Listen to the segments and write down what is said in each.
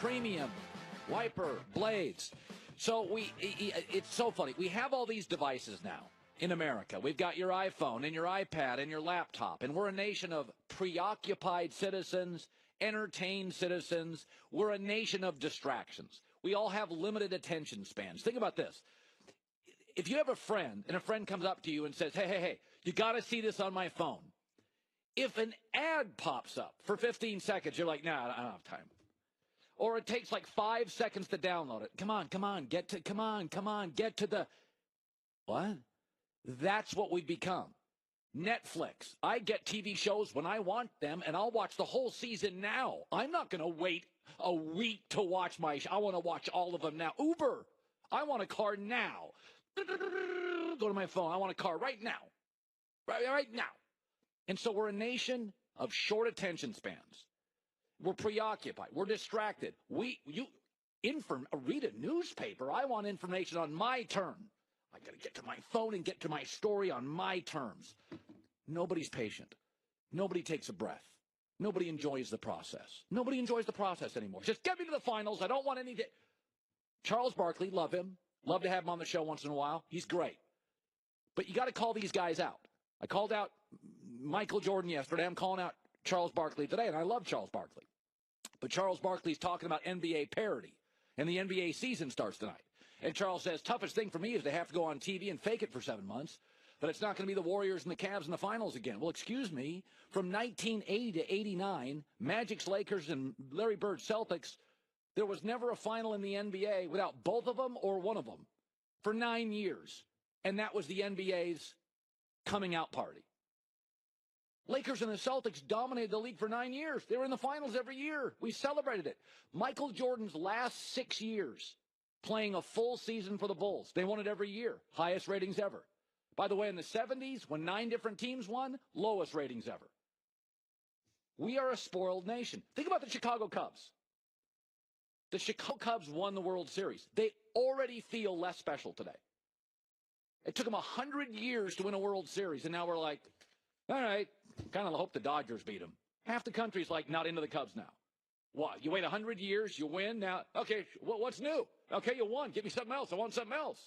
premium wiper blades. So it's so funny. We have all these devices now in America. We've got your iPhone and your iPad and your laptop, and we're a nation of preoccupied citizens, entertained citizens. We're a nation of distractions. We all have limited attention spans. Think about this. If you have a friend, and a friend comes up to you and says, hey, you got to see this on my phone. If an ad pops up for 15 seconds, you're like, nah, I don't have time. Or it takes like 5 seconds to download it. Come on, get to the, what? That's what we've become. Netflix. I get TV shows when I want them, and I'll watch the whole season now. I'm not going to wait a week to watch I want to watch all of them now. Uber. I want a car now. Go to my phone. I want a car right now. Right now. And so we're a nation of short attention spans. We're preoccupied. We're distracted. Read a newspaper. I want information on my term. I got to get to my phone and get to my story on my terms. Nobody's patient. Nobody takes a breath. Nobody enjoys the process. Nobody enjoys the process anymore. Just get me to the finals. I don't want anything. Charles Barkley, love him. Love to have him on the show once in a while. He's great. But you got to call these guys out. I called out Michael Jordan yesterday. I'm calling out Charles Barkley today, and I love Charles Barkley. But Charles Barkley's talking about NBA parity, and the NBA season starts tonight. And Charles says, toughest thing for me is to have to go on TV and fake it for 7 months, but it's not going to be the Warriors and the Cavs in the finals again. Well, excuse me, from 1980 to 89, Magic's Lakers and Larry Bird's Celtics, there was never a final in the NBA without both of them or one of them for 9 years. And that was the NBA's coming out party. Lakers and the Celtics dominated the league for 9 years. They were in the finals every year. We celebrated it. Michael Jordan's last 6 years playing a full season for the Bulls. They won it every year. Highest ratings ever. By the way, in the 70s, when 9 different teams won, lowest ratings ever. We are a spoiled nation. Think about the Chicago Cubs. The Chicago Cubs won the World Series. They already feel less special today. It took them 100 years to win a World Series, and now we're like, all right, kind of hope the Dodgers beat them. Half the country's like not into the Cubs now. What? You wait 100 years, you win now? Okay, what's new? Okay, you won. Give me something else. I want something else.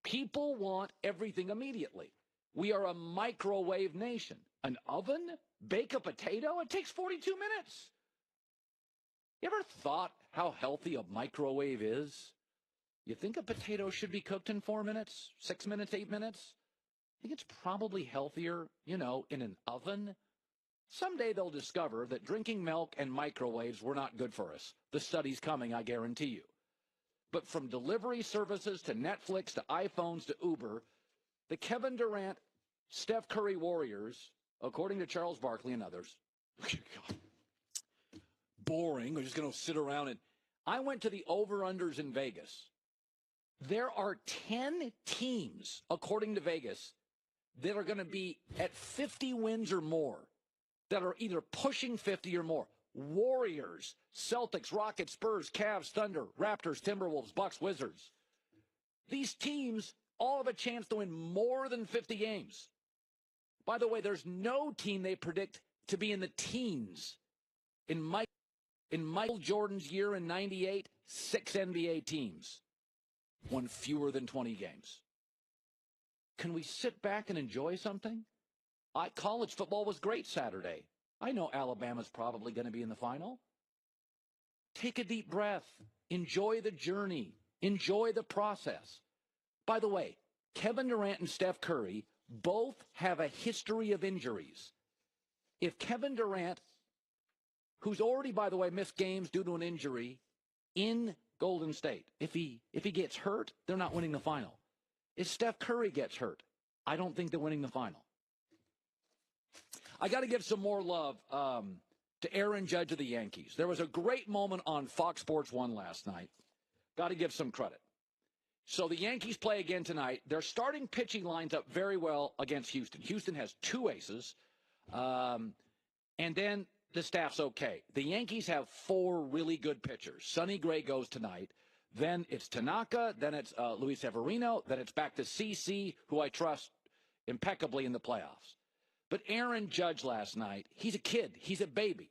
People want everything immediately. We are a microwave nation. An oven? Bake a potato? It takes 42 minutes. You ever thought how healthy a microwave is? You think a potato should be cooked in 4 minutes, 6 minutes, 8 minutes? I think it's probably healthier, in an oven. Someday they'll discover that drinking milk and microwaves were not good for us. The study's coming, I guarantee you. But from delivery services to Netflix to iPhones to Uber, the Kevin Durant, Steph Curry Warriors, according to Charles Barkley and others, boring. We're just going to sit around and... I went to the over-unders in Vegas. There are 10 teams, according to Vegas, that are going to be at 50 wins or more, that are either pushing 50 or more. Warriors, Celtics, Rockets, Spurs, Cavs, Thunder, Raptors, Timberwolves, Bucks, Wizards. These teams all have a chance to win more than 50 games. By the way, there's no team they predict to be in the teens. In Michael Jordan's year in 98, 6 NBA teams won fewer than 20 games. Can we sit back and enjoy something? College football was great Saturday. I know Alabama's probably going to be in the final. Take a deep breath. Enjoy the journey. Enjoy the process. By the way, Kevin Durant and Steph Curry both have a history of injuries. If Kevin Durant, who's already, by the way, missed games due to an injury in Golden State, if he gets hurt, they're not winning the final. If Steph Curry gets hurt, I don't think they're winning the final. I got to give some more love to Aaron Judge of the Yankees. There was a great moment on Fox Sports 1 last night. Got to give some credit. So the Yankees play again tonight. Their starting pitching lines up very well against Houston. Houston has 2 aces, and then the staff's okay. The Yankees have 4 really good pitchers. Sonny Gray goes tonight. Then it's Tanaka. Then it's Luis Severino. Then it's back to CC, who I trust impeccably in the playoffs. But Aaron Judge last night, he's a kid. He's a baby.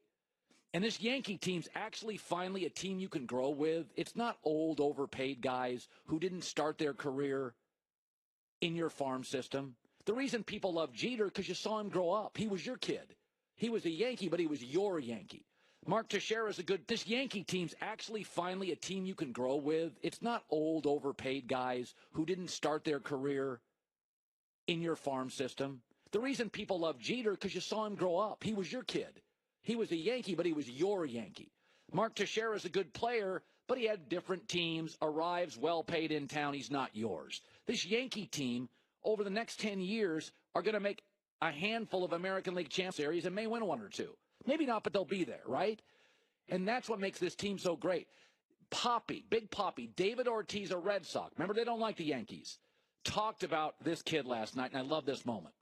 And this Yankee team's actually finally a team you can grow with. It's not old, overpaid guys who didn't start their career in your farm system. The reason people love Jeter, because you saw him grow up. He was your kid. He was a Yankee, but he was your Yankee. Mark Teixeira's a good. This Yankee team's actually finally a team you can grow with. It's not old, overpaid guys who didn't start their career in your farm system. The reason people love Jeter, because you saw him grow up. He was your kid. He was a Yankee, but he was your Yankee. Mark Teixeira's a good player, but he had different teams, arrives well paid in town. He's not yours. This Yankee team, over the next 10 years, are going to make a handful of American League Champ Series and may win one or two. Maybe not, but they'll be there, right? And that's what makes this team so great. Poppy, Big Poppy, David Ortiz, a Red Sox. Remember, they don't like the Yankees. Talked about this kid last night, and I love this moment.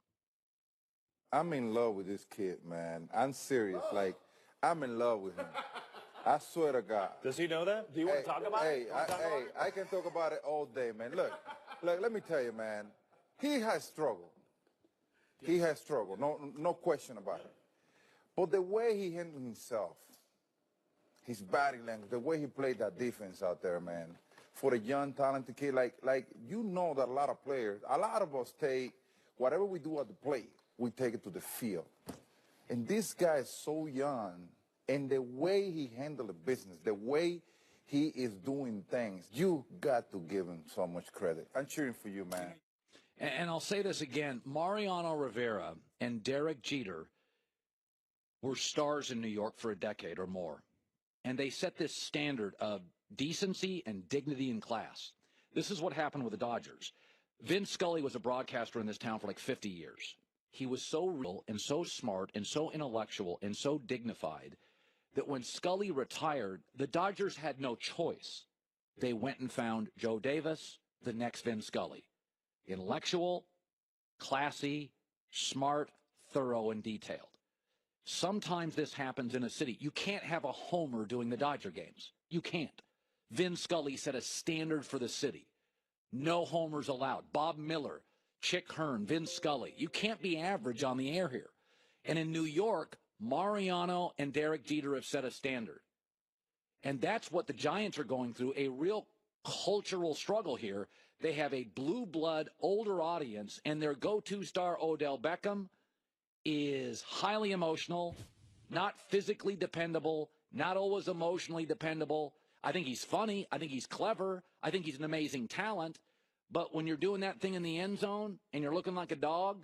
I'm in love with this kid, man. I'm serious. Like, I'm in love with him. I swear to God. Does he know that? Do you want to talk about it? I can talk about it all day, man. Look, let me tell you, man. He has struggled. He has struggled. No question about it. But the way he handled himself, his body language, the way he played that defense out there, man, for a young, talented kid, like you know that a lot of players, a lot of us take whatever we do at the plate, we take it to the field. And this guy is so young, and the way he handled the business, the way he is doing things, you got to give him so much credit. I'm cheering for you, man. And I'll say this again, Mariano Rivera and Derek Jeter were stars in New York for a decade or more. And they set this standard of decency and dignity and class. This is what happened with the Dodgers. Vin Scully was a broadcaster in this town for like 50 years. He was so real and so smart and so intellectual and so dignified that when Scully retired, the Dodgers had no choice. They went and found Joe Davis, the next Vin Scully. Intellectual, classy, smart, thorough, and detailed. Sometimes this happens in a city. You can't have a homer doing the Dodger games. You can't. Vin Scully set a standard for the city. No homers allowed. Bob Miller, Chick Hearn, Vin Scully. You can't be average on the air here. And in New York, Mariano and Derek Jeter have set a standard. And that's what the Giants are going through, a real cultural struggle here. They have a blue blood, older audience, and their go-to star, Odell Beckham, is highly emotional, not physically dependable, not always emotionally dependable. I think he's funny. I think he's clever. I think he's an amazing talent. But when you're doing that thing in the end zone and you're looking like a dog,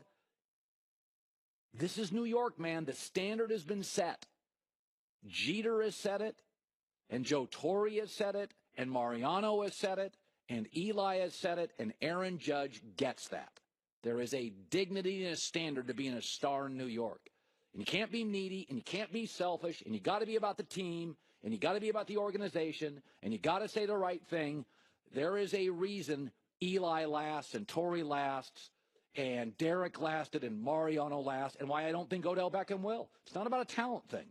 this is New York, man. The standard has been set. Jeter has said it, and Joe Torre has said it, and Mariano has said it, and Eli has said it, and Aaron Judge gets that. There is a dignity and a standard to being a star in New York. And you can't be needy, and you can't be selfish, and you got to be about the team, and you got to be about the organization, and you got to say the right thing. There is a reason Eli lasts, and Torrey lasts, and Derek lasted, and Mariano lasts, and why I don't think Odell Beckham will. It's not about a talent thing.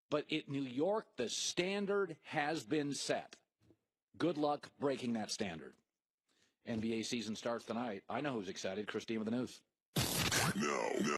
But in New York, the standard has been set. Good luck breaking that standard. NBA season starts tonight. I know who's excited. Christine with the news. No.